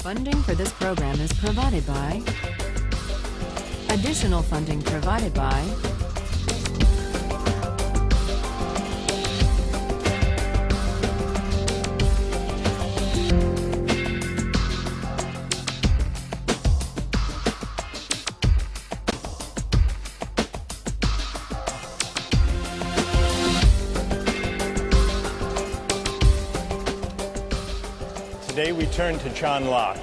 Funding for this program is provided by. Additional funding provided by. Today we turn to John Locke.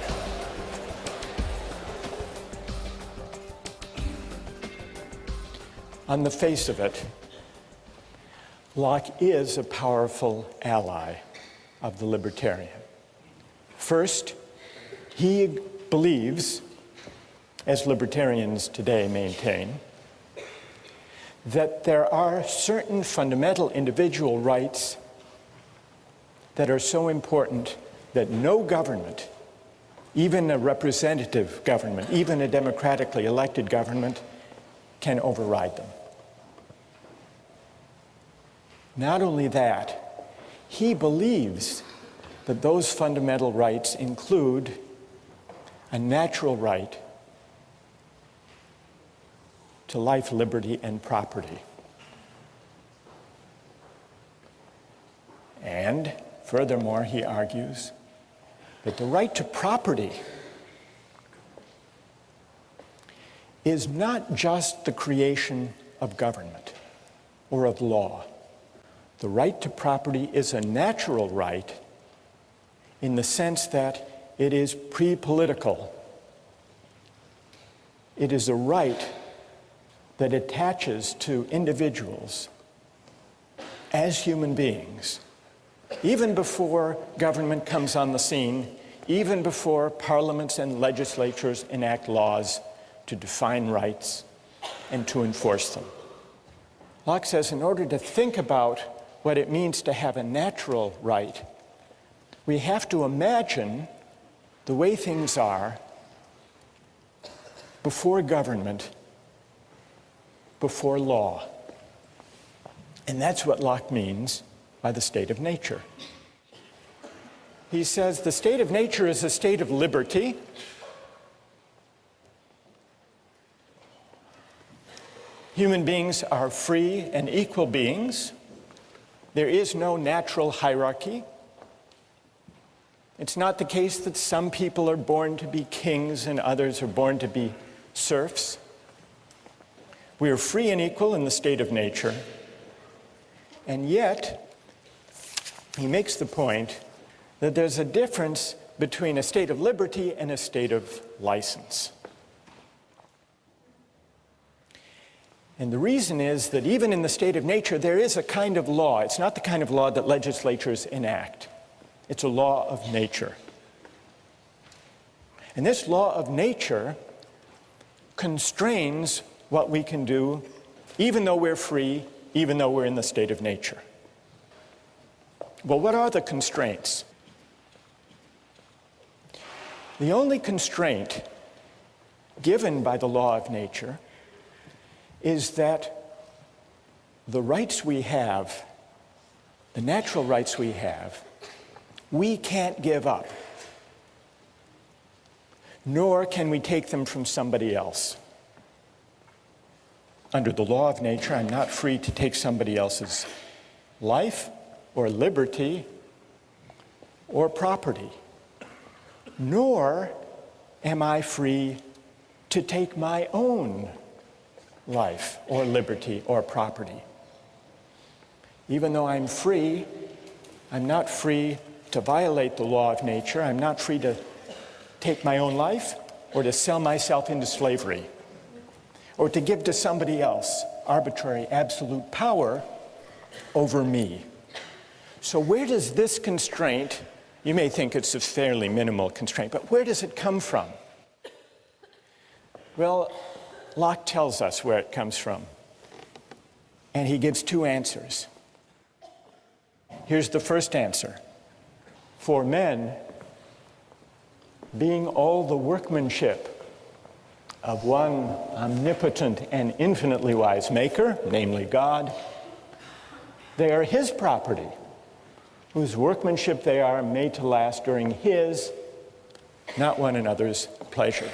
On the face of it, Locke is a powerful ally of the libertarian. First, he believes, as libertarians today maintain, that there are certain fundamental individual rights that are so important that no government, even a representative government, even a democratically elected government, can override them. Not only that, he believes that those fundamental rights include a natural right to life, liberty, and property. And furthermore, he argues that the right to property is not just the creation of government or of law. The right to property is a natural right in the sense that it is pre-political. It is a right that attaches to individuals as human beings, even before government comes on the scene, even before parliaments and legislatures enact laws to define rights and to enforce them. Locke says in order to think about what it means to have a natural right, we have to imagine the way things are before government, before law. And that's what Locke means by the state of nature. He says the state of nature is a state of liberty. Human beings are free and equal beings. There is no natural hierarchy. It's not the case that some people are born to be kings and others are born to be serfs. We are free and equal in the state of nature. And yet, he makes the point that there's a difference between a state of liberty and a state of license. And the reason is that even in the state of nature, there is a kind of law. It's not the kind of law that legislatures enact. It's a law of nature. And this law of nature constrains what we can do, even though we're free, even though we're in the state of nature. Well, what are the constraints? The only constraint given by the law of nature is that the rights we have, the natural rights we have, we can't give up, nor can we take them from somebody else. Under the law of nature, I'm not free to take somebody else's life or liberty or property, nor am I free to take my own life or liberty or property. Even though I'm free, I'm not free to violate the law of nature. I'm not free to take my own life or to sell myself into slavery or to give to somebody else arbitrary, absolute power over me. So where does this constraint, you may think it's a fairly minimal constraint, but where does it come from? Well, Locke tells us where it comes from, and he gives two answers. Here's the first answer. For men, being all the workmanship of one omnipotent and infinitely wise maker, namely God, they are his property, whose workmanship they are made to last during his not one another's pleasure.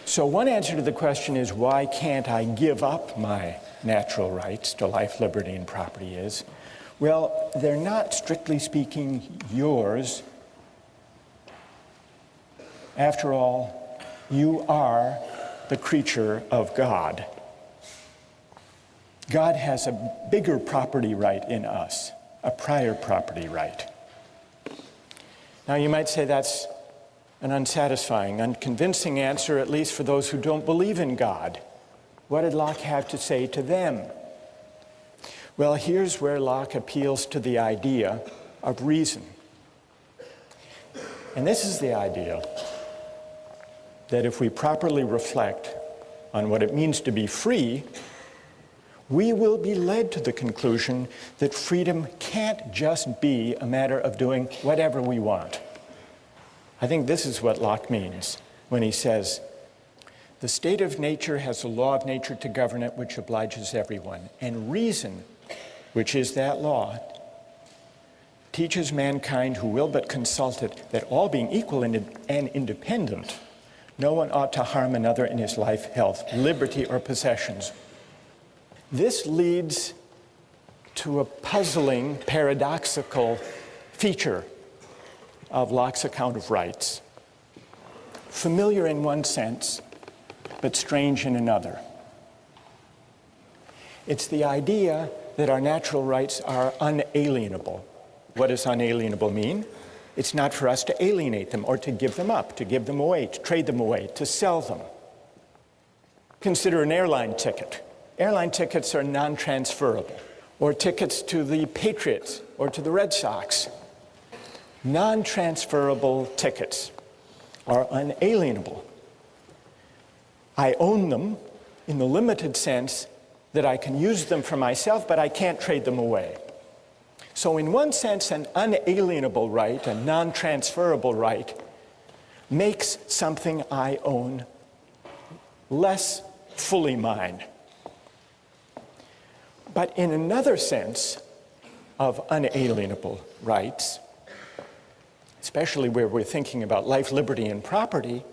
So one answer to the question is, why can't I give up my natural rights to life, liberty, and property is, well, they're not, strictly speaking, yours. After all, you are the creature of God. God has a bigger property right in us, a prior property right. Now you might say that's an unsatisfying, unconvincing answer, at least for those who don't believe in God. What did Locke have to say to them? Well, here's where Locke appeals to the idea of reason. And this is the idea that if we properly reflect on what it means to be free, we will be led to the conclusion that freedom can't just be a matter of doing whatever we want. I think this is what Locke means when he says, the state of nature has a law of nature to govern it which obliges everyone, and reason, which is that law, teaches mankind who will but consult it that all being equal and independent, no one ought to harm another in his life, health, liberty, or possessions. This leads to a puzzling, paradoxical feature of Locke's account of rights. Familiar in one sense, but strange in another. It's the idea that our natural rights are unalienable. What does unalienable mean? It's not for us to alienate them or to give them up, to give them away, to trade them away, to sell them. Consider an airline ticket. Airline tickets are non-transferable, or tickets to the Patriots or to the Red Sox. Non-transferable tickets are unalienable. I own them in the limited sense that I can use them for myself, but I can't trade them away. So in one sense, an unalienable right, a non-transferable right, makes something I own less fully mine. But in another sense of unalienable rights, especially where we're thinking about life, liberty, and property,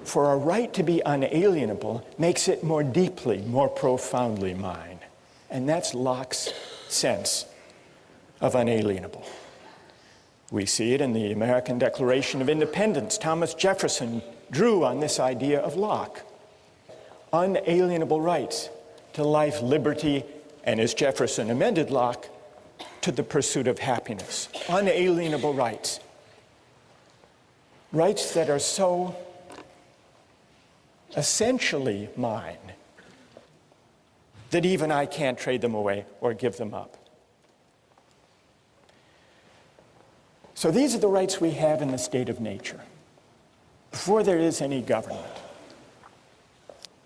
for a right to be unalienable makes it more deeply, more profoundly mine. And that's Locke's sense of unalienable. We see it in the American Declaration of Independence. Thomas Jefferson drew on this idea of Locke. Unalienable rights to life, liberty, and as Jefferson amended Locke, to the pursuit of happiness. Unalienable rights. Rights that are so essentially mine that even I can't trade them away or give them up. So these are the rights we have in the state of nature, before there is any government.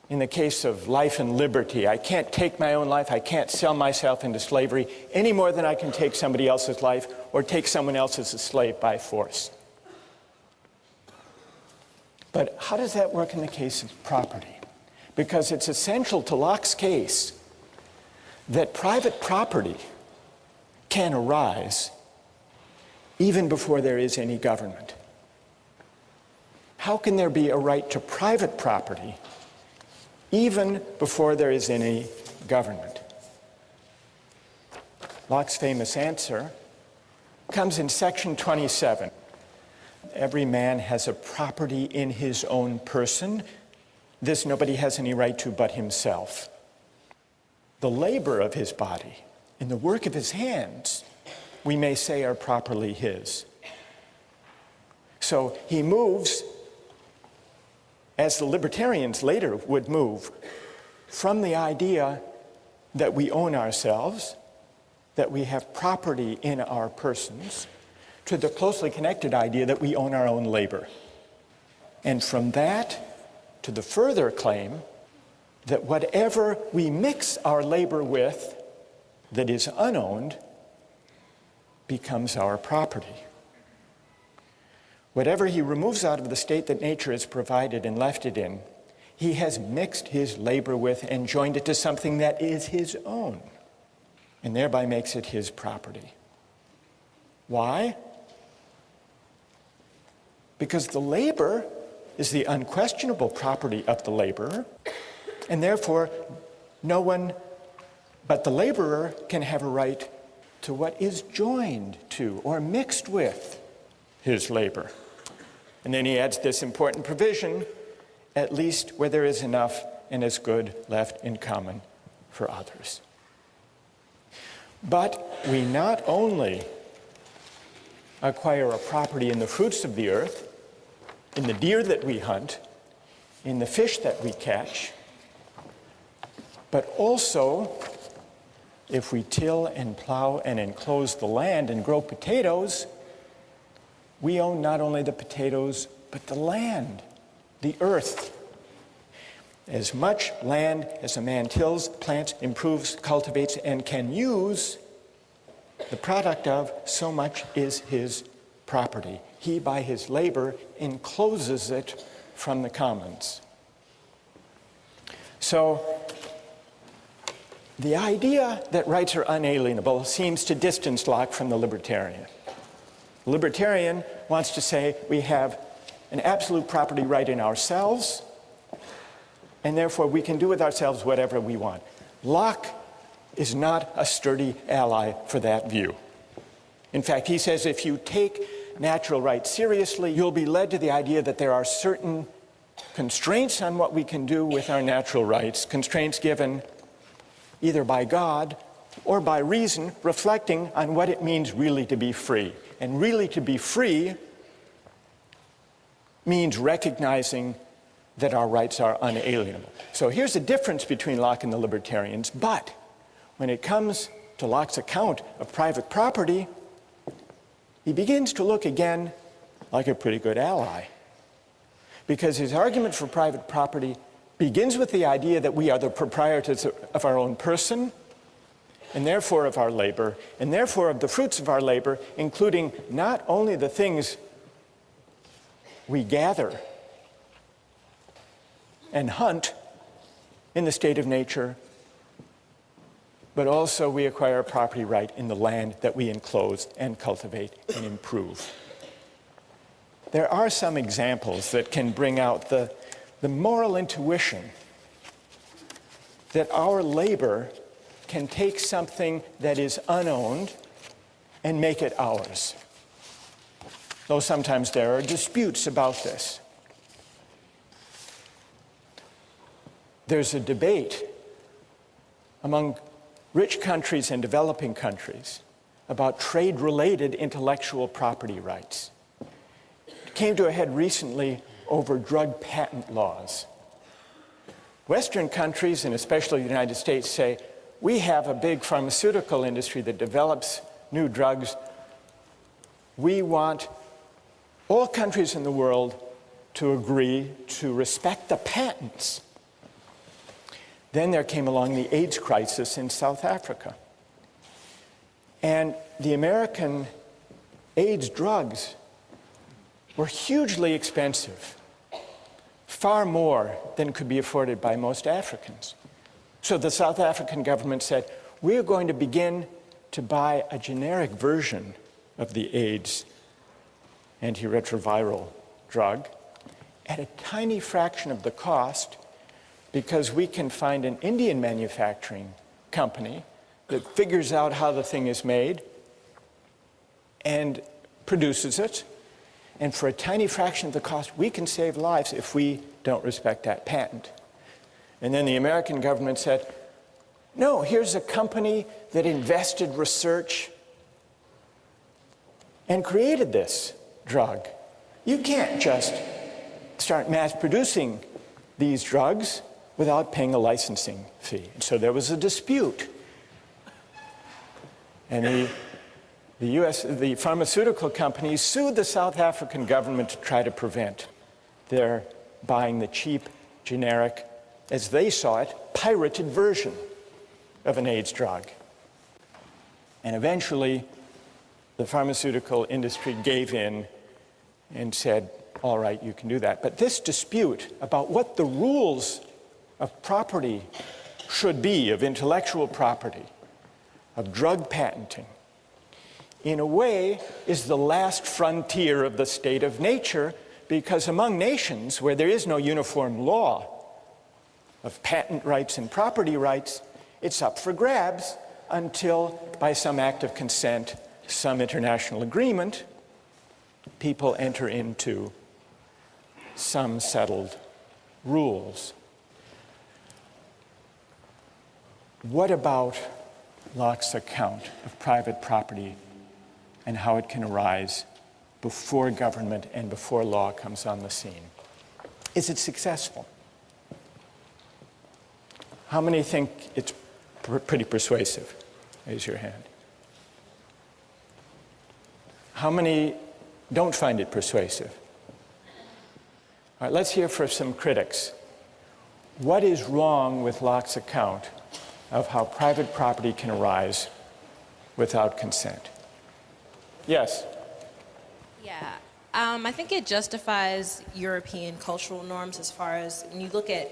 In the case of life and liberty, I can't take my own life, I can't sell myself into slavery any more than I can take somebody else's life or take someone else as a slave by force. But how does that work in the case of property? Because it's essential to Locke's case that private property can arise even before there is any government. How can there be a right to private property even before there is any government? Locke's famous answer comes in section 27. Every man has a property in his own person. This nobody has any right to but himself. The labor of his body and the work of his hands, we may say, are properly his. So he moves, as the libertarians later would move, from the idea that we own ourselves, that we have property in our persons, to the closely connected idea that we own our own labor. And from that to the further claim that whatever we mix our labor with that is unowned becomes our property. Whatever he removes out of the state that nature has provided and left it in, he has mixed his labor with and joined it to something that is his own, and thereby makes it his property. Why? because the labor is the unquestionable property of the laborer, and therefore no one but the laborer can have a right to what is joined to or mixed with his labor. And then he adds this important provision, at least where there is enough and as good left in common for others. But we not only acquire a property in the fruits of the earth, in the deer that we hunt, in the fish that we catch, but also if we till and plow and enclose the land and grow potatoes, we own not only the potatoes, but the land, the earth. As much land as a man tills, plants, improves, cultivates, and can use, the product of, so much is his property. He, by his labor, encloses it from the commons. So, the idea that rights are unalienable seems to distance Locke from the libertarian. The libertarian wants to say we have an absolute property right in ourselves, and therefore we can do with ourselves whatever we want. Locke is not a sturdy ally for that view. In fact, he says if you take natural rights seriously, you'll be led to the idea that there are certain constraints on what we can do with our natural rights, constraints given either by God or by reason, reflecting on what it means really to be free. And really to be free means recognizing that our rights are unalienable. So here's the difference between Locke and the libertarians, but when it comes to Locke's account of private property, he begins to look again like a pretty good ally. Because his argument for private property begins with the idea that we are the proprietors of our own person, and therefore of our labor, and therefore of the fruits of our labor, including not only the things we gather and hunt in the state of nature, but also we acquire a property right in the land that we enclose and cultivate and improve. There are some examples that can bring out the moral intuition that our labor can take something that is unowned and make it ours. Though sometimes there are disputes about this. There's a debate among rich countries and developing countries about trade-related intellectual property rights. It came to a head recently over drug patent laws. Western countries, and especially the United States, say, we have a big pharmaceutical industry that develops new drugs. We want all countries in the world to agree to respect the patents. Then there came along the AIDS crisis in South Africa. And the American AIDS drugs were hugely expensive, far more than could be afforded by most Africans. So the South African government said, we're going to begin to buy a generic version of the AIDS antiretroviral drug at a tiny fraction of the cost, because we can find an Indian manufacturing company that figures out how the thing is made and produces it. And for a tiny fraction of the cost, we can save lives if we don't respect that patent. And then the American government said, no, here's a company that invested research and created this drug. You can't just start mass producing these drugs without paying a licensing fee. And so there was a dispute. And the pharmaceutical companies sued the South African government to try to prevent their buying the cheap, generic, as they saw it, pirated version of an AIDS drug. And eventually, the pharmaceutical industry gave in and said, all right, you can do that. But this dispute about what the rules of property should be, of intellectual property, of drug patenting, in a way is the last frontier of the state of nature, because among nations where there is no uniform law of patent rights and property rights, it's up for grabs until, by some act of consent, some international agreement, people enter into some settled rules. What about Locke's account of private property and how it can arise before government and before law comes on the scene? Is it successful? How many think it's pretty persuasive? Raise your hand. How many don't find it persuasive? All right, let's hear from some critics. What is wrong with Locke's account of how private property can arise without consent? Yes? Yeah, I think it justifies European cultural norms as far as when you look at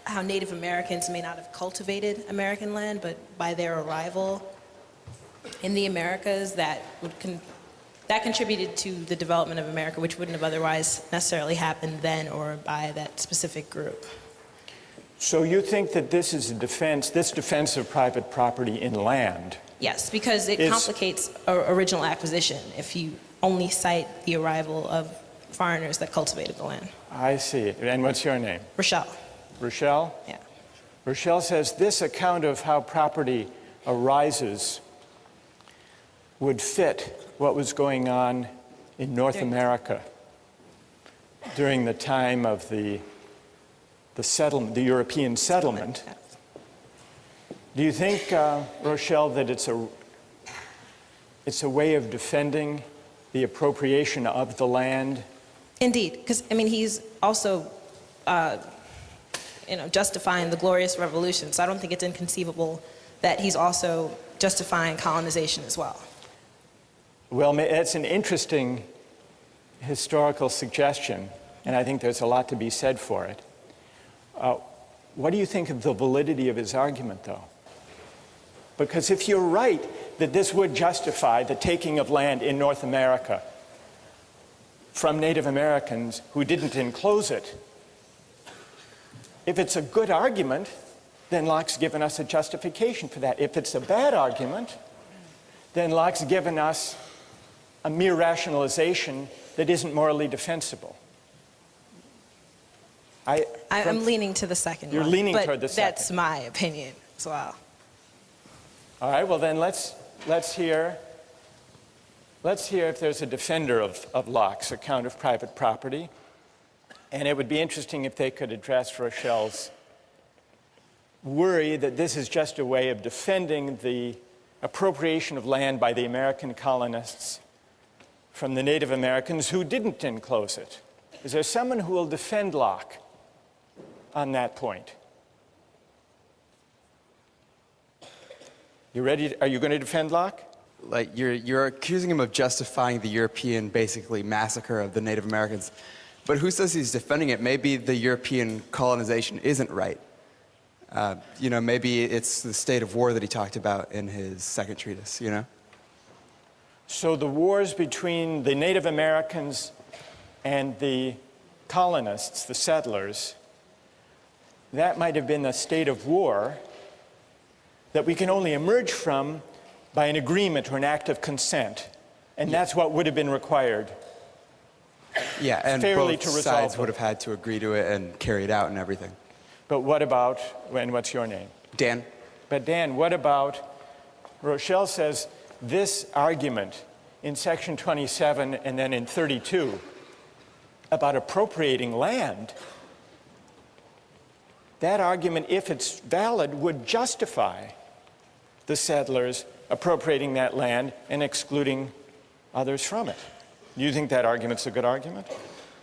how Native Americans may not have cultivated American land, but by their arrival in the Americas, that contributed to the development of America, which wouldn't have otherwise necessarily happened then or by that specific group. So you think that this is a defense, this defense of private property in land? Yes, because it complicates original acquisition if you only cite the arrival of foreigners that cultivated the land. I see. And what's your name? Rochelle. Rochelle? Yeah. Rochelle says this account of how property arises would fit what was going on in North America during the time of the settlement, the European settlement. Do you think, Rochelle, that it's a way of defending the appropriation of the land? Indeed, because I mean he's also justifying the Glorious Revolution, so I don't think it's inconceivable that he's also justifying colonization as well. Well, it's an interesting historical suggestion, and I think there's a lot to be said for it. What do you think of the validity of his argument, though? Because if you're right that this would justify the taking of land in North America from Native Americans who didn't enclose it, if it's a good argument, then Locke's given us a justification for that. If it's a bad argument, then Locke's given us a mere rationalization that isn't morally defensible. I'm leaning to the second You're one, leaning but toward the second. That's my opinion as well. All right, well then let's hear if there's a defender of Locke's account of private property. And it would be interesting if they could address Rochelle's worry that this is just a way of defending the appropriation of land by the American colonists from the Native Americans who didn't enclose it. Is there someone who will defend Locke on that point? You ready? Are you going to defend Locke? Like you're accusing him of justifying the European, basically, massacre of the Native Americans. But who says he's defending it? Maybe the European colonization isn't right. Maybe it's the state of war that he talked about in his second treatise, So the wars between the Native Americans and the colonists, the settlers, that might have been a state of war that we can only emerge from by an agreement or an act of consent. And that's what would have been required. Yeah, and fairly both to resolve sides them. would have had to agree to it and carry it out and everything. But what about, and what's your name? Dan? But Dan, what about, Rochelle says this argument in section 27 and then in 32 about appropriating land, that argument, if it's valid, would justify the settlers appropriating that land and excluding others from it. Do you think that argument's a good argument?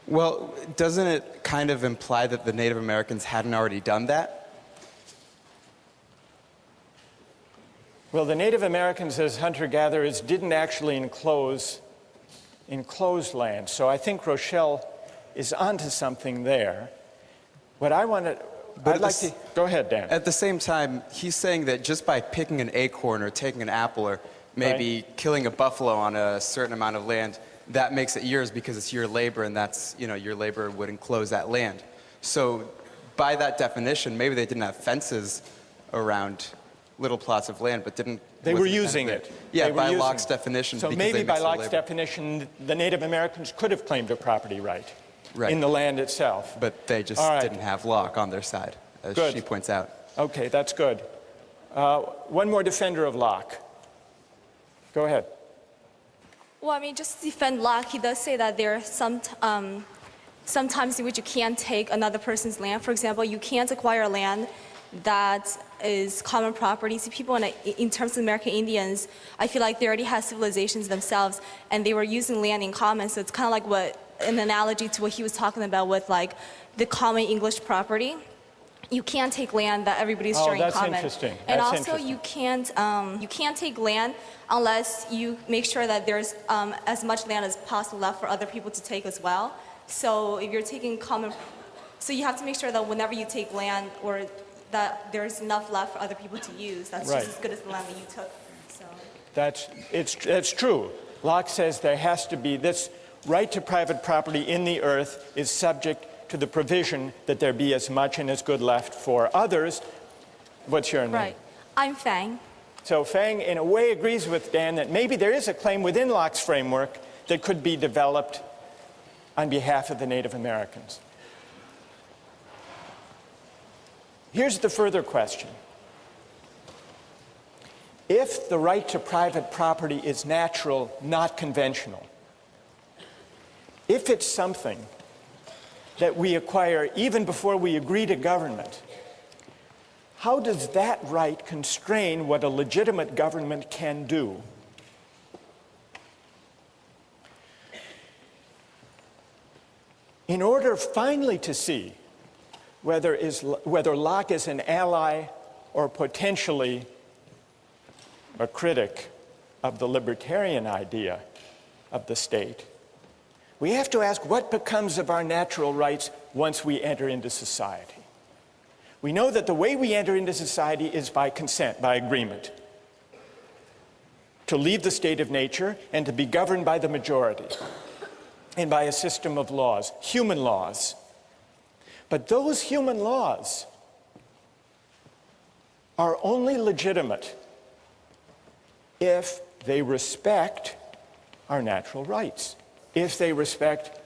Well, doesn't it kind of imply that the Native Americans hadn't already done that? Well, the Native Americans as hunter-gatherers didn't actually enclose land. So I think Rochelle is onto something there. What I want to... Go ahead, Dan. At the same time, he's saying that just by picking an acorn or taking an apple or maybe killing a buffalo on a certain amount of land, that makes it yours because it's your labor, and that's, your labor would enclose that land. So by that definition, maybe they didn't have fences around little plots of land, but They were using it. Yeah, They were by using Locke's it. definition. So because maybe they by mixed their Locke's labor. definition, the Native Americans could have claimed a property right in the land itself. But they just All right. didn't have Locke on their side, as Good. she points out. Okay, that's good. One more defender of Locke. Go ahead. Well, I mean, just to defend Locke, he does say that there are sometimes in which you can't take another person's land. For example, you can't acquire land that is common property. See, people in terms of American Indians, I feel like they already had civilizations themselves, and they were using land in common. So it's kind of like an analogy to what he was talking about with like the common English property. You can't take land that everybody's sharing in common. Interesting. And That's also, interesting. you can't take land unless you make sure that there's as much land as possible left for other people to take as well. So if you're taking so you have to make sure that whenever you take land, or that there's enough left for other people to use. That's Right. just as good as the land that you took. So. That's true. Locke says there has to be this right to private property in the earth is subject to the provision that there be as much and as good left for others. What's your name? Right. I'm Fang. So Fang, in a way, agrees with Dan that maybe there is a claim within Locke's framework that could be developed on behalf of the Native Americans. Here's the further question. If the right to private property is natural, not conventional, if it's something that we acquire even before we agree to government, how does that right constrain what a legitimate government can do? In order finally to see whether Locke is an ally or potentially a critic of the libertarian idea of the state, we have to ask what becomes of our natural rights once we enter into society. We know that the way we enter into society is by consent, by agreement, to leave the state of nature and to be governed by the majority and by a system of laws, human laws. But those human laws are only legitimate if they respect our natural rights, if they respect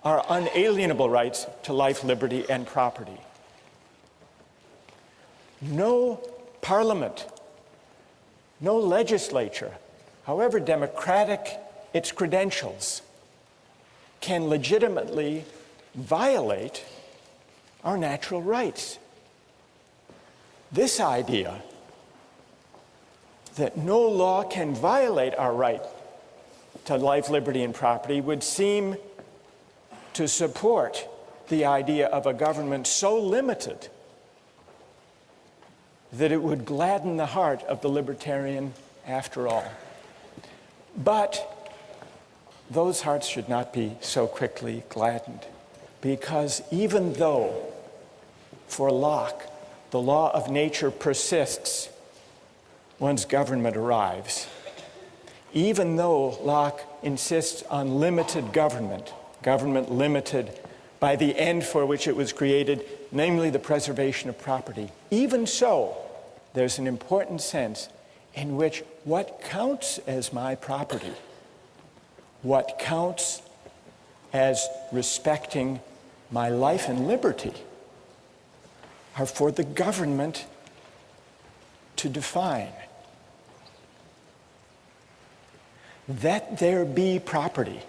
our unalienable rights to life, liberty, and property. No parliament, no legislature, however democratic its credentials, can legitimately violate our natural rights. This idea that no law can violate our right to life, liberty, and property would seem to support the idea of a government so limited that it would gladden the heart of the libertarian after all. But those hearts should not be so quickly gladdened, because even though for Locke the law of nature persists once government arrives, even though Locke insists on limited government limited by the end for which it was created, namely the preservation of property, even so, there's an important sense in which what counts as my property, what counts as respecting my life and liberty, are for the government to define. That there be property,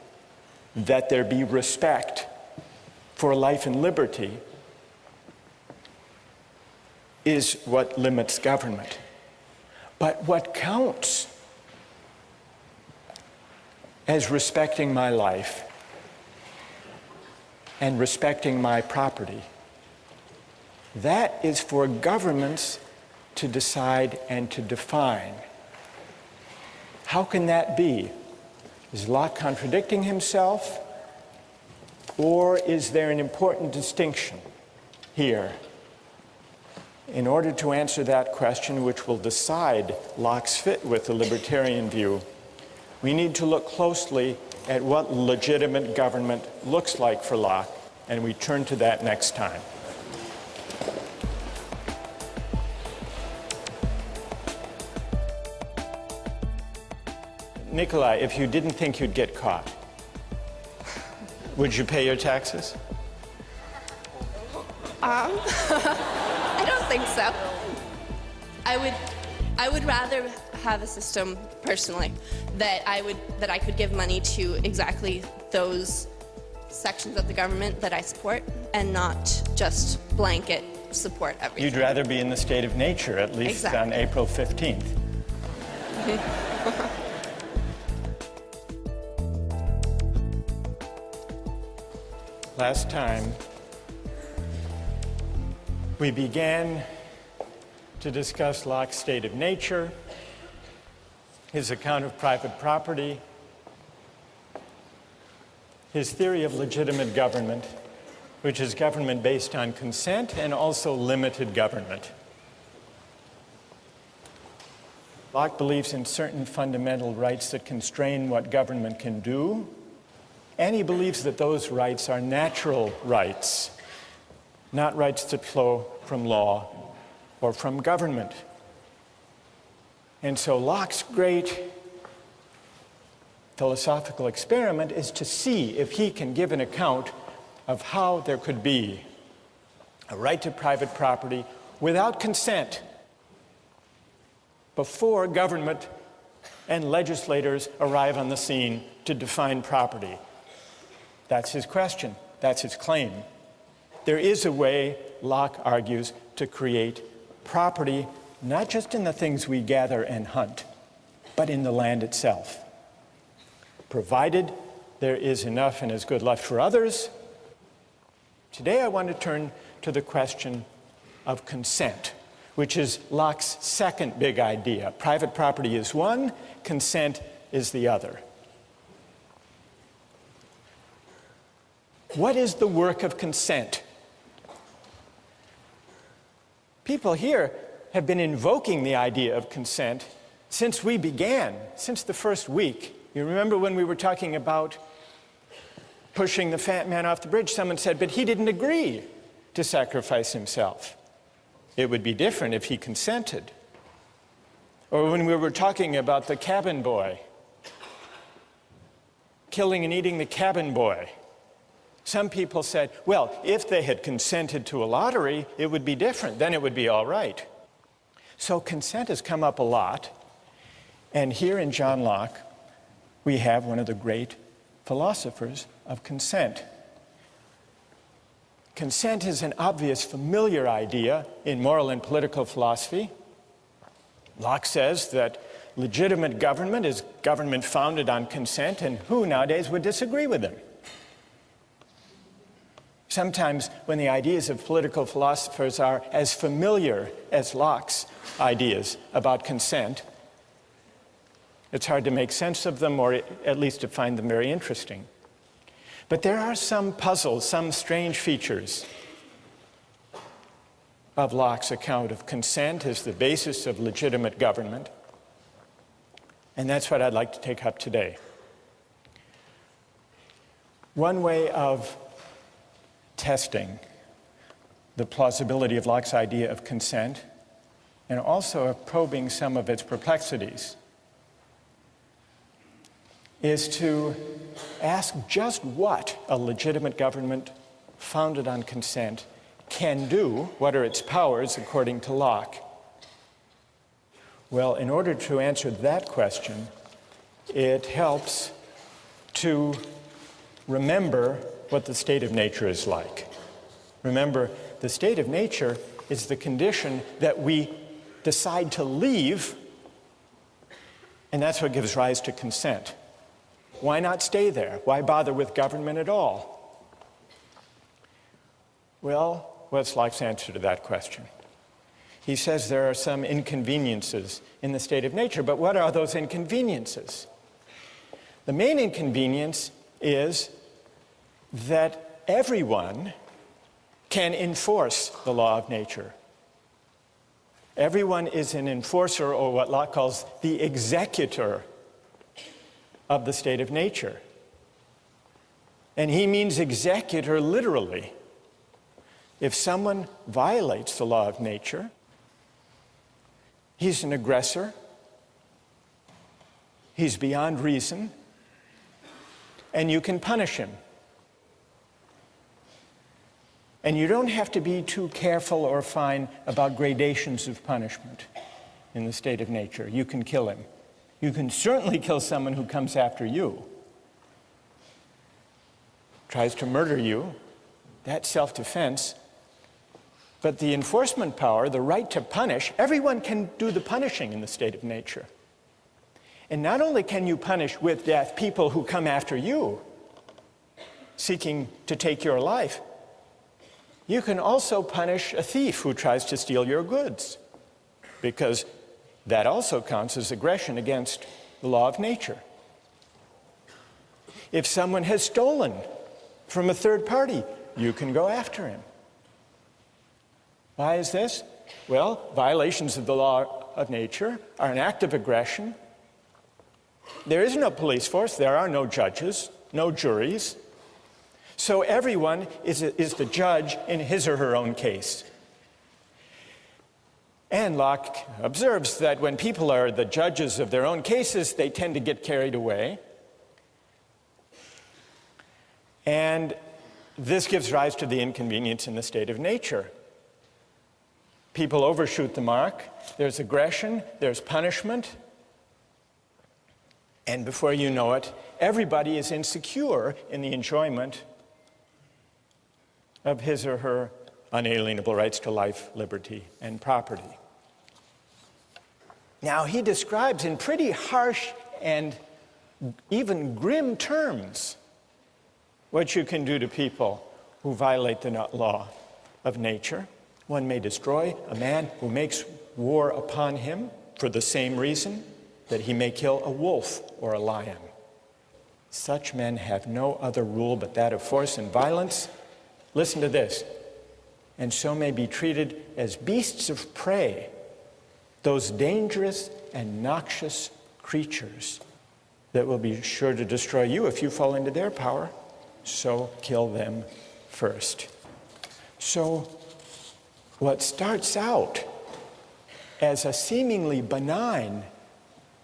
that there be respect for life and liberty is what limits government. But what counts as respecting my life and respecting my property, that is for governments to decide and to define. How can that be? Is Locke contradicting himself? Or is there an important distinction here? In order to answer that question, which will decide Locke's fit with the libertarian view, we need to look closely at what legitimate government looks like for Locke, and we turn to that next time. Nikolai, if you didn't think you'd get caught, would you pay your taxes? I don't think so. I would rather have a system personally that I could give money to exactly those sections of the government that I support and not just blanket support everything. You'd rather be in the state of nature, at least Exactly. on April 15th. Last time, we began to discuss Locke's state of nature, his account of private property, his theory of legitimate government, which is government based on consent and also limited government. Locke believes in certain fundamental rights that constrain what government can do, and he believes that those rights are natural rights, not rights that flow from law or from government. And so Locke's great philosophical experiment is to see if he can give an account of how there could be a right to private property without consent before government and legislators arrive on the scene to define property. That's his question. That's his claim. There is a way, Locke argues, to create property, not just in the things we gather and hunt, but in the land itself, provided there is enough and is good left for others. Today I want to turn to the question of consent, which is Locke's second big idea. Private property is one, consent is the other. What is the work of consent? People here have been invoking the idea of consent since we began, since the first week. You remember when we were talking about pushing the fat man off the bridge, someone said, but he didn't agree to sacrifice himself. It would be different if he consented. Or when we were talking about the cabin boy, killing and eating the cabin boy, some people said, well, if they had consented to a lottery, it would be different. Then it would be all right. So consent has come up a lot. And here in John Locke, we have one of the great philosophers of consent. Consent is an obvious, familiar idea in moral and political philosophy. Locke says that legitimate government is government founded on consent, and who nowadays would disagree with him? Sometimes when the ideas of political philosophers are as familiar as Locke's ideas about consent, it's hard to make sense of them, or at least to find them very interesting. But there are some puzzles, some strange features of Locke's account of consent as the basis of legitimate government, and that's what I'd like to take up today. One way of testing the plausibility of Locke's idea of consent, and also of probing some of its perplexities, is to ask just what a legitimate government founded on consent can do, what are its powers according to Locke. Well, in order to answer that question, it helps to remember what the state of nature is like. Remember, the state of nature is the condition that we decide to leave, and that's what gives rise to consent. Why not stay there? Why bother with government at all? Well, what's Locke's answer to that question? He says there are some inconveniences in the state of nature, but what are those inconveniences? The main inconvenience is that everyone can enforce the law of nature. Everyone is an enforcer, or what Locke calls the executor of the state of nature. And he means executor literally. If someone violates the law of nature, he's an aggressor, he's beyond reason, and you can punish him. And you don't have to be too careful or fine about gradations of punishment in the state of nature. You can kill him. You can certainly kill someone who comes after you, tries to murder you. That's self-defense. But the enforcement power, the right to punish, everyone can do the punishing in the state of nature. And not only can you punish with death people who come after you, seeking to take your life, you can also punish a thief who tries to steal your goods, because that also counts as aggression against the law of nature. If someone has stolen from a third party, you can go after him. Why is this? Well, violations of the law of nature are an act of aggression. There is no police force, there are no judges, no juries. So everyone is the judge in his or her own case. And Locke observes that when people are the judges of their own cases, they tend to get carried away. And this gives rise to the inconvenience in the state of nature. People overshoot the mark, there's aggression, there's punishment, and before you know it, everybody is insecure in the enjoyment of his or her unalienable rights to life, liberty, and property. Now, he describes in pretty harsh and even grim terms what you can do to people who violate the law of nature. One may destroy a man who makes war upon him for the same reason that he may kill a wolf or a lion. Such men have no other rule but that of force and violence. Listen to this. And so may be treated as beasts of prey, those dangerous and noxious creatures that will be sure to destroy you if you fall into their power. So kill them first. So what starts out as a seemingly benign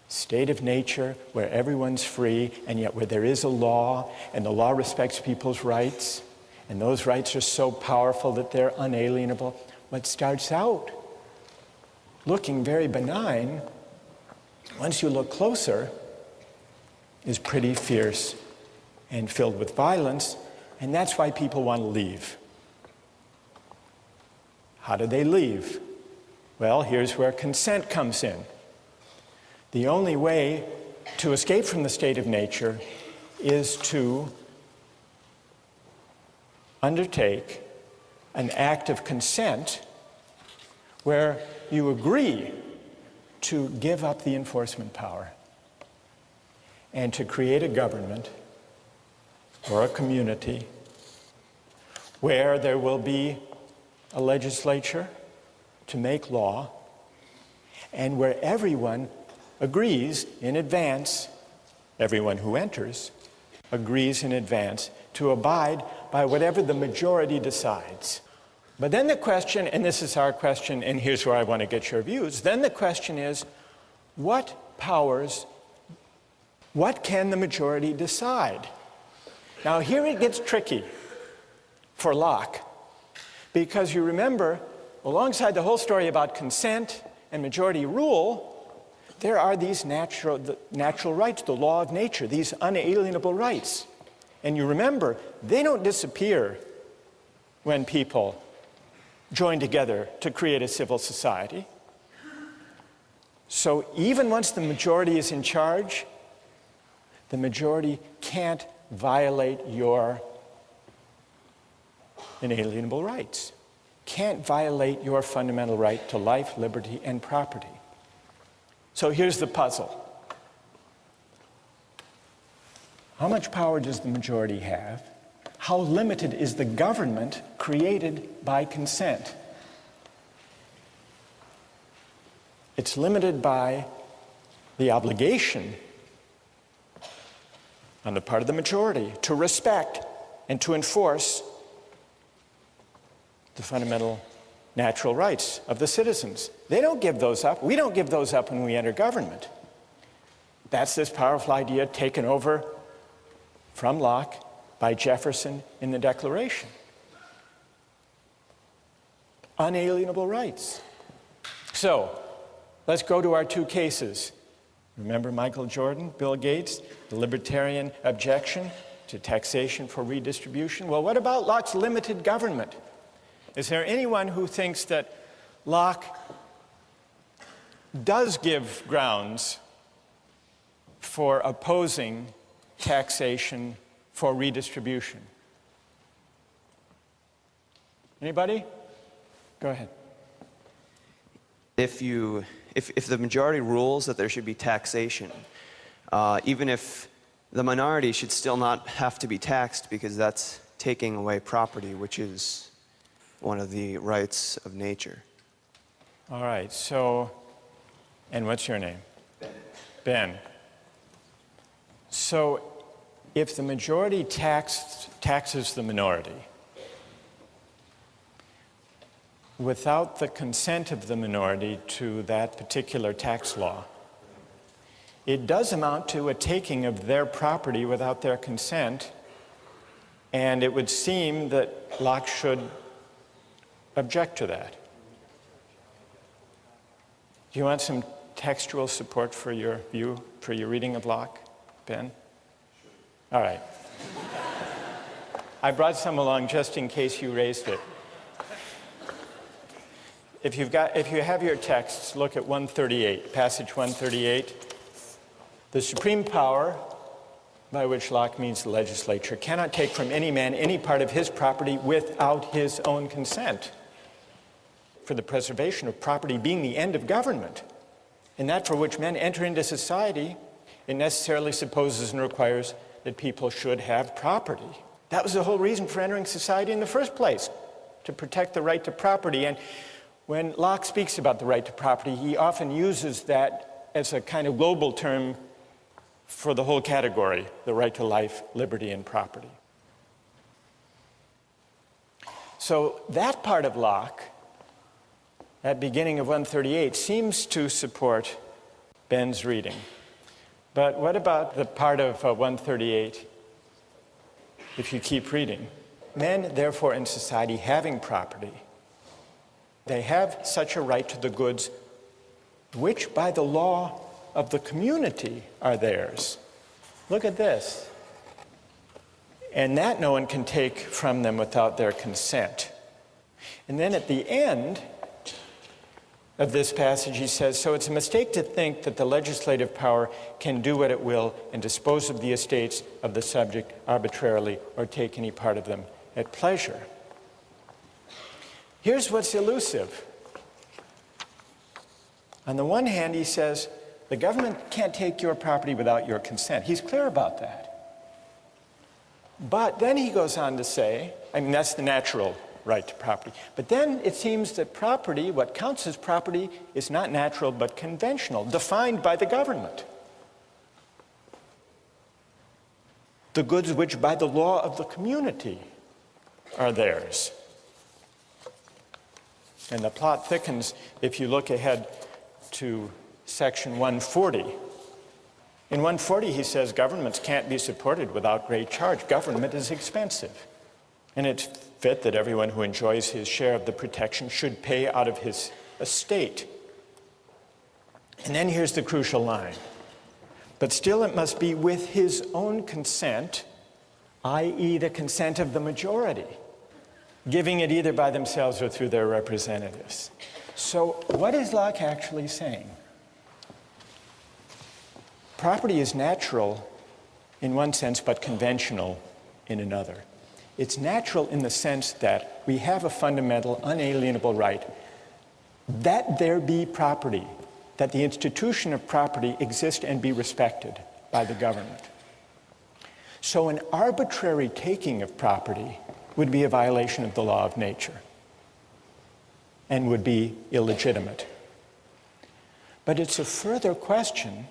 state of nature where everyone's free and yet where there is a law and the law respects people's rights and those rights are so powerful that they're unalienable, what starts out looking very benign, once you look closer, is pretty fierce and filled with violence, and that's why people want to leave. How do they leave? Well, here's where consent comes in. The only way to escape from the state of nature is to undertake an act of consent where you agree to give up the enforcement power and to create a government or a community where there will be a legislature to make law and where everyone agrees in advance, everyone who enters agrees in advance to abide by whatever the majority decides. But then the question, and this is our question, and here's where I want to get your views, then the question is, what powers, what can the majority decide? Now here it gets tricky for Locke, because you remember, alongside the whole story about consent and majority rule, there are these natural rights, the law of nature, these unalienable rights. And you remember, they don't disappear when people join together to create a civil society. So even once the majority is in charge, the majority can't violate your inalienable rights, can't violate your fundamental right to life, liberty, and property. So here's the puzzle. How much power does the majority have? How limited is the government created by consent? It's limited by the obligation on the part of the majority to respect and to enforce the fundamental natural rights of the citizens. They don't give those up. We don't give those up when we enter government. That's this powerful idea taken over from Locke by Jefferson in the Declaration. Unalienable rights. So, let's go to our two cases. Remember Michael Jordan, Bill Gates, the libertarian objection to taxation for redistribution? Well, what about Locke's limited government? Is there anyone who thinks that Locke does give grounds for opposing taxation for redistribution? Anybody? Go ahead. If the majority rules that there should be taxation, even if the minority should still not have to be taxed because that's taking away property, which is one of the rights of nature. All right, so, and what's your name? Ben. So, if the majority taxes the minority without the consent of the minority to that particular tax law, it does amount to a taking of their property without their consent, and it would seem that Locke should object to that. Do you want some textual support for your view, for your reading of Locke, Ben? All right. I brought some along just in case you raised it. If you have your texts, look at 138, passage 138. The supreme power, by which Locke means the legislature, cannot take from any man any part of his property without his own consent. For the preservation of property being the end of government, and that for which men enter into society, it necessarily supposes and requires that people should have property. That was the whole reason for entering society in the first place, to protect the right to property. And when Locke speaks about the right to property, he often uses that as a kind of global term for the whole category, the right to life, liberty, and property. So that part of Locke, that beginning of 138, seems to support Ben's reading. But what about the part of 138, if you keep reading? Men, therefore, in society having property, they have such a right to the goods which by the law of the community are theirs. Look at this. And that no one can take from them without their consent. And then at the end of this passage, he says, so it's a mistake to think that the legislative power can do what it will and dispose of the estates of the subject arbitrarily or take any part of them at pleasure. Here's what's elusive. On the one hand, he says, the government can't take your property without your consent. He's clear about that. But then he goes on to say, I mean, that's the natural right to property. But then it seems that property, what counts as property, is not natural but conventional, defined by the government. The goods which by the law of the community are theirs. And the plot thickens if you look ahead to section 140. In 140 he says governments can't be supported without great charge. Government is expensive. And it's fit that everyone who enjoys his share of the protection should pay out of his estate. And then here's the crucial line. But still it must be with his own consent, i.e. the consent of the majority, giving it either by themselves or through their representatives. So what is Locke actually saying? Property is natural in one sense, but conventional in another. It's natural in the sense that we have a fundamental, unalienable right that there be property, that the institution of property exist and be respected by the government. So an arbitrary taking of property would be a violation of the law of nature and would be illegitimate. But it's a further question,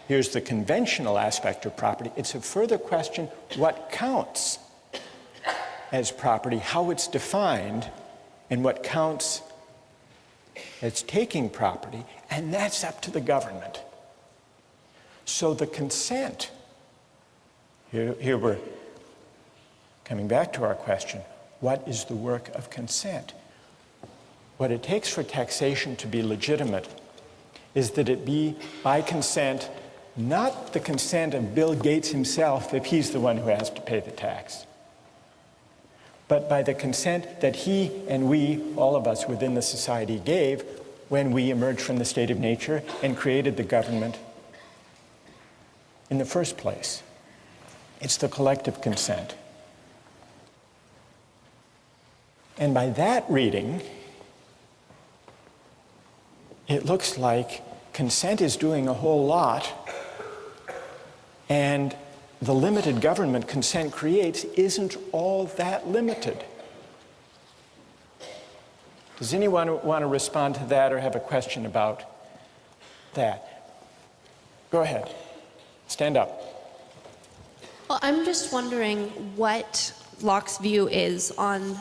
here's the conventional aspect of property, it's a further question what counts as property, how it's defined, and what counts as taking property, and that's up to the government. So the consent, here we're coming back to our question, what is the work of consent? What it takes for taxation to be legitimate is that it be by consent, not the consent of Bill Gates himself if he's the one who has to pay the tax, but by the consent that he and we, all of us within the society, gave when we emerged from the state of nature and created the government in the first place. It's the collective consent. And by that reading, it looks like consent is doing a whole lot, and the limited government consent creates isn't all that limited. Does anyone want to respond to that or have a question about that? Go ahead. Stand up. Well, I'm just wondering what Locke's view is on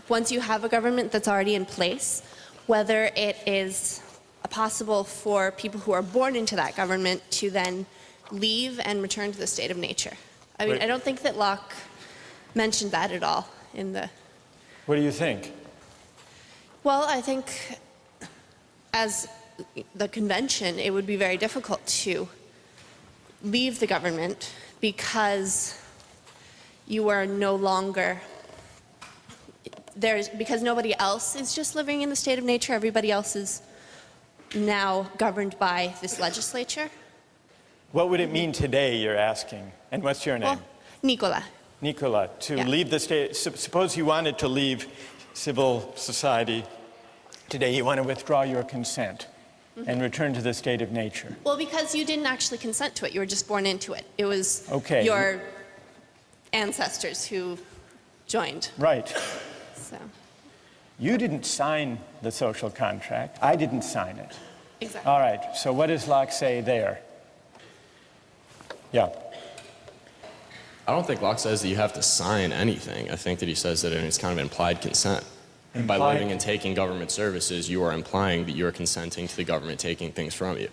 once you have a government that's already in place, whether it is possible for people who are born into that government to then leave and return to the state of nature. I mean, Wait. I don't think that Locke mentioned that at all in the... What do you think? Well, I think as the convention, it would be very difficult to leave the government because you are no longer... because nobody else is just living in the state of nature, everybody else is now governed by this legislature. What would it mean today, you're asking? And what's your name? Well, Nicola. Nicola, to Yeah. leave the state, suppose you wanted to leave civil society today, you want to withdraw your consent and return to the state of nature. Well, because you didn't actually consent to it, you were just born into it. It was Okay. your ancestors who joined. Right. So, You didn't sign the social contract. I didn't sign it. exactly. All right, so what does Locke say there? Yeah. I don't think Locke says that you have to sign anything. I think that he says that it's kind of implied consent. By Implied- living and taking government services, you are implying that you are consenting to the government taking things from you.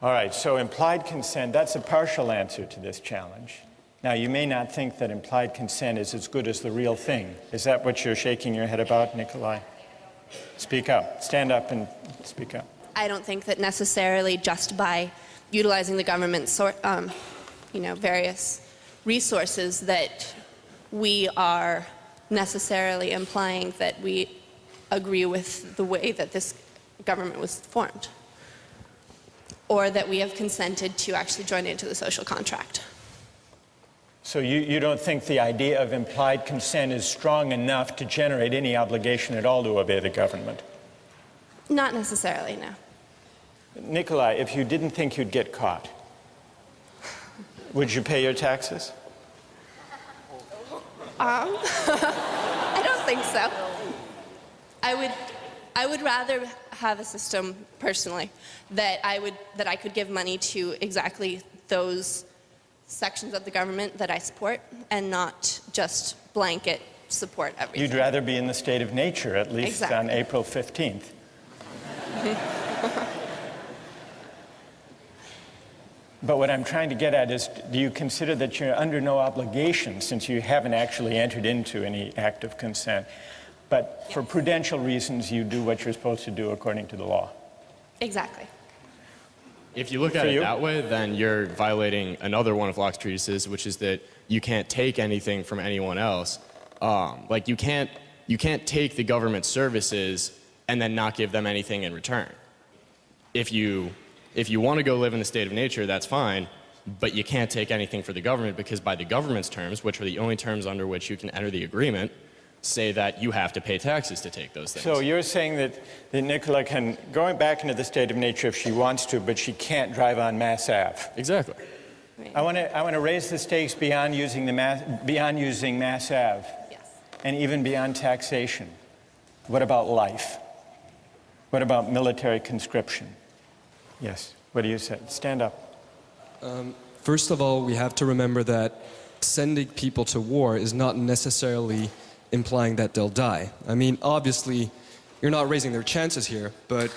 All right, so implied consent, that's a partial answer to this challenge. Now, you may not think that implied consent is as good as the real thing. Is that what you're shaking your head about, Nikolai? Speak up. Stand up and speak up. I don't think that necessarily just by utilizing the government's various resources that we are necessarily implying that we agree with the way that this government was formed, or that we have consented to actually join into the social contract. So you don't think the idea of implied consent is strong enough to generate any obligation at all to obey the government? Not necessarily, no. Nikolai, if you didn't think you'd get caught, would you pay your taxes? I don't think so. I would rather have a system personally that I could give money to exactly those sections of the government that I support and not just blanket support everything. You'd rather be in the state of nature, at least Exactly. on April 15th. But what I'm trying to get at is, do you consider that you're under no obligation, since you haven't actually entered into any act of consent, but for prudential reasons you do what you're supposed to do according to the law? Exactly. If you look at For it you? that way, then you're violating another one of Locke's treatises, which is that you can't take anything from anyone else. Like you can't take the government services and then not give them anything in return. If you want to go live in the state of nature, that's fine, but you can't take anything for the government because by the government's terms, which are the only terms under which you can enter the agreement, say that you have to pay taxes to take those things. So you're saying that Nicola can go back into the state of nature if she wants to, but she can't drive on Mass Ave. Exactly. I want to raise the stakes beyond using Mass Ave, Yes. and even beyond taxation. What about life? What about military conscription? Yes. What do you say? Stand up. First of all, we have to remember that sending people to war is not necessarily implying that they'll die. I mean, obviously, you're not raising their chances here, but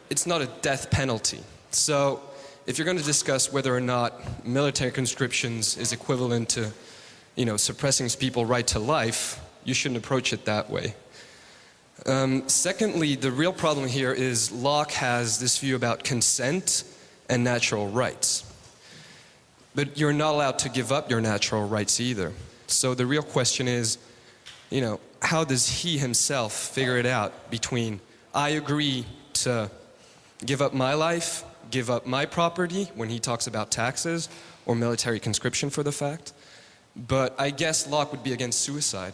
it's not a death penalty. So if you're going to discuss whether or not military conscriptions is equivalent to, suppressing people's right to life, you shouldn't approach it that way. Secondly, the real problem here is Locke has this view about consent and natural rights. But you're not allowed to give up your natural rights either. So the real question is, how does he himself figure it out between I agree to give up my life, give up my property when he talks about taxes or military conscription for the fact. But I guess Locke would be against suicide.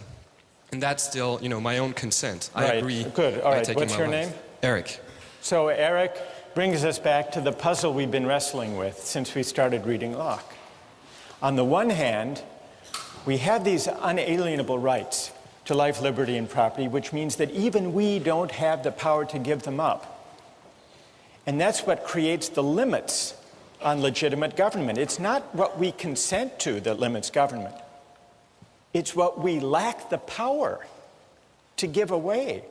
And that's still, my own consent. I agree. Good. All right. Taking What's my your life. name? Eric. So Eric brings us back to the puzzle we've been wrestling with since we started reading Locke. On the one hand, we have these unalienable rights to life, liberty, and property, which means that even we don't have the power to give them up. And that's what creates the limits on legitimate government. It's not what we consent to that limits government. It's what we lack the power to give away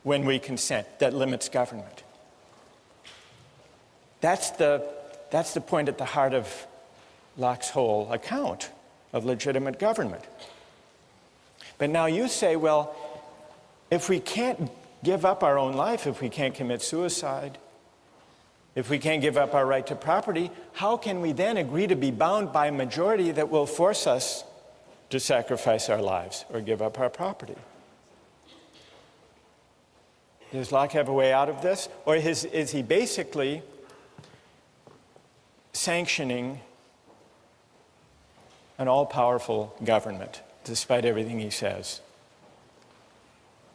when we consent that limits government. That's the point at the heart of Locke's whole account of legitimate government. But now you say, well, if we can't give up our own life, if we can't commit suicide, if we can't give up our right to property, how can we then agree to be bound by a majority that will force us to sacrifice our lives or give up our property? Does Locke have a way out of this? Or is he basically sanctioning an all-powerful government, despite everything he says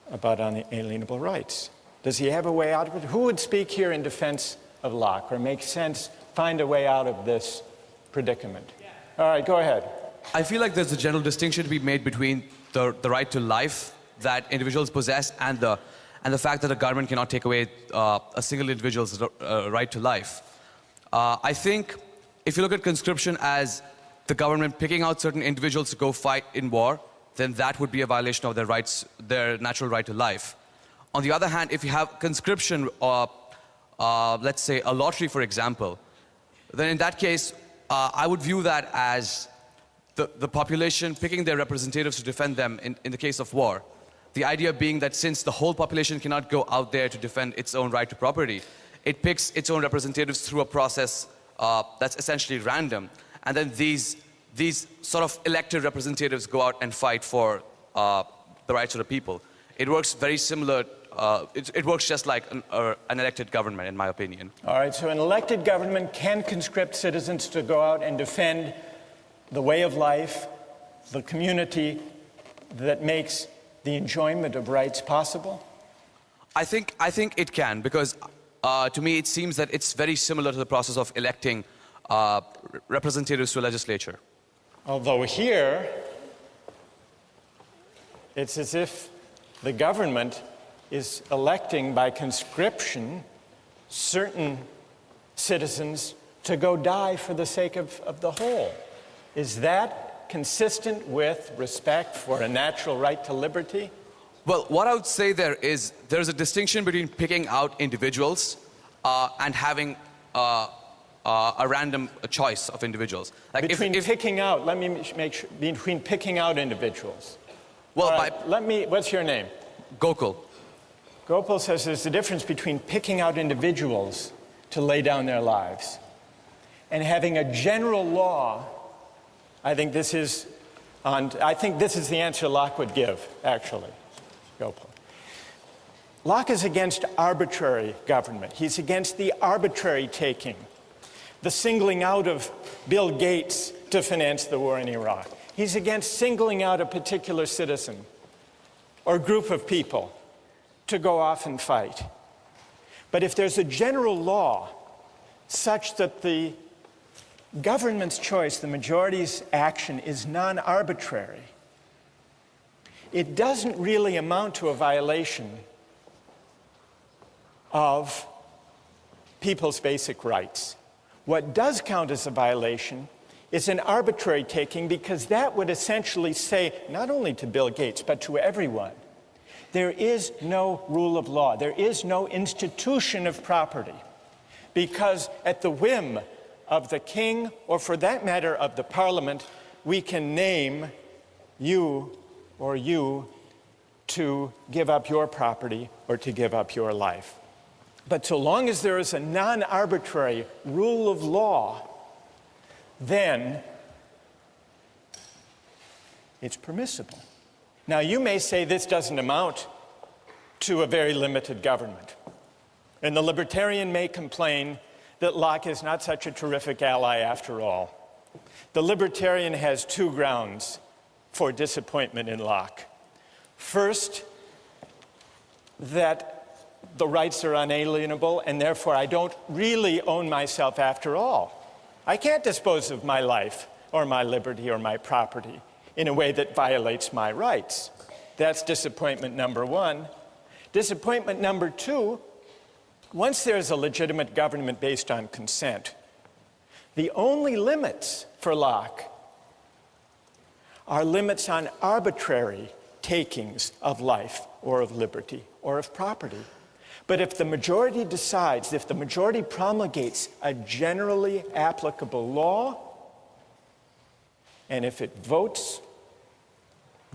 about unalienable rights? Does he have a way out of it? Who would speak here in defense of Locke or make sense, find a way out of this predicament? All right, go ahead. I feel like there's a general distinction to be made between the right to life that individuals possess and the fact that the government cannot take away a single individual's right to life. I think if you look at conscription as the government picking out certain individuals to go fight in war, then that would be a violation of their rights, their natural right to life. On the other hand, if you have conscription or let's say a lottery, for example, then in that case, I would view that as the population picking their representatives to defend them in the case of war. The idea being that since the whole population cannot go out there to defend its own right to property, it picks its own representatives through a process that's essentially random. And then these sort of elected representatives go out and fight for the rights of the people. It works very similar, it works just like an elected government, in my opinion. All right, so an elected government can conscript citizens to go out and defend the way of life, the community that makes the enjoyment of rights possible? I think it can, because to me it seems that it's very similar to the process of electing representatives to a legislature. Although here, it's as if the government is electing by conscription certain citizens to go die for the sake of the whole. Is that consistent with respect for a natural right to liberty? Well, what I would say there's a distinction between picking out individuals and having a random choice of individuals. Like picking out, let me make sure, between picking out individuals. Well, right, what's your name? Gokul. Gopal says there's a difference between picking out individuals to lay down their lives and having a general law. I think this is the answer Locke would give, actually. Gopal. Locke is against arbitrary government. He's against the arbitrary taking, the singling out of Bill Gates to finance the war in Iraq. He's against singling out a particular citizen or group of people to go off and fight. But if there's a general law such that the government's choice, the majority's action, is non-arbitrary, it doesn't really amount to a violation of people's basic rights. What does count as a violation is an arbitrary taking, because that would essentially say, not only to Bill Gates, but to everyone, there is no rule of law. There is no institution of property, because at the whim of the king, or for that matter of the parliament, we can name you or you to give up your property or to give up your life. But so long as there is a non-arbitrary rule of law, then it's permissible. Now, you may say this doesn't amount to a very limited government. And the libertarian may complain that Locke is not such a terrific ally after all. The libertarian has two grounds for disappointment in Locke. First, that the rights are unalienable, and therefore I don't really own myself after all. I can't dispose of my life or my liberty or my property in a way that violates my rights. That's disappointment number one. Disappointment number two, once there's a legitimate government based on consent, the only limits for Locke are limits on arbitrary takings of life or of liberty or of property. But if the majority decides, if the majority promulgates a generally applicable law, and if it votes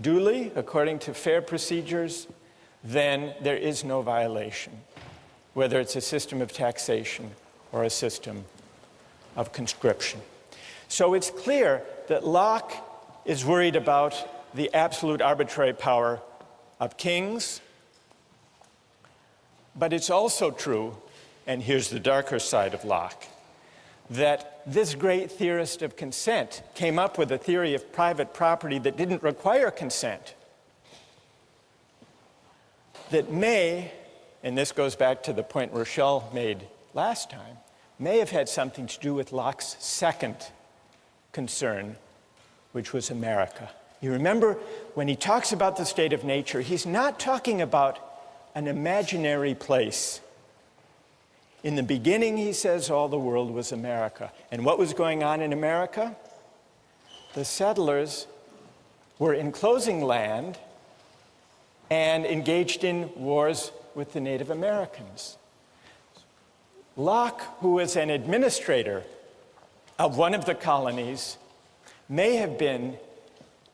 duly according to fair procedures, then there is no violation, whether it's a system of taxation or a system of conscription. So it's clear that Locke is worried about the absolute arbitrary power of kings. But it's also true, and here's the darker side of Locke, that this great theorist of consent came up with a theory of private property that didn't require consent, that may, and this goes back to the point Rochelle made last time, may have had something to do with Locke's second concern, which was America. You remember, when he talks about the state of nature, he's not talking about an imaginary place. In the beginning, he says, all the world was America. And what was going on in America? The settlers were enclosing land and engaged in wars with the Native Americans. Locke, who was an administrator of one of the colonies, may have been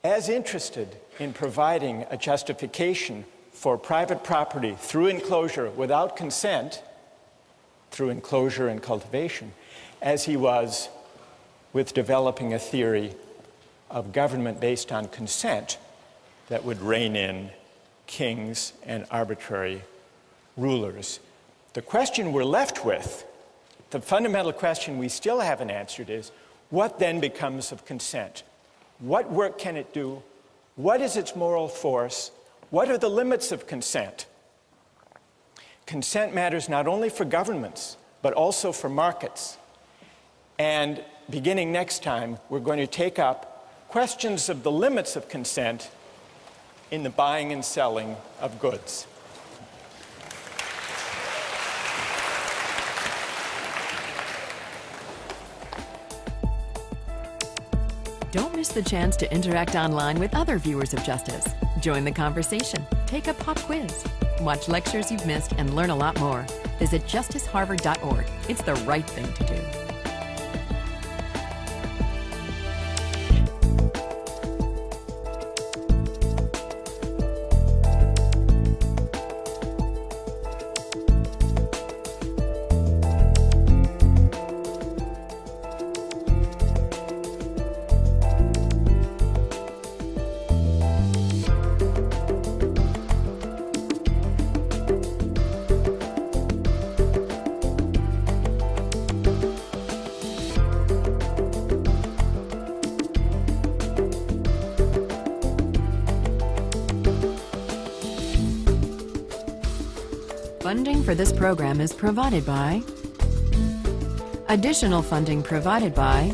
as interested in providing a justification for private property through enclosure without consent, through enclosure and cultivation, as he was with developing a theory of government based on consent that would rein in kings and arbitrary rulers. The question we're left with, the fundamental question we still haven't answered is, what then becomes of consent? What work can it do? What is its moral force? What are the limits of consent? Consent matters not only for governments, but also for markets. And beginning next time, we're going to take up questions of the limits of consent in the buying and selling of goods. Don't miss the chance to interact online with other viewers of Justice. Join the conversation, take a pop quiz, watch lectures you've missed, and learn a lot more. Visit justiceharvard.org. It's the right thing to do. Funding for this program is provided by... Additional funding provided by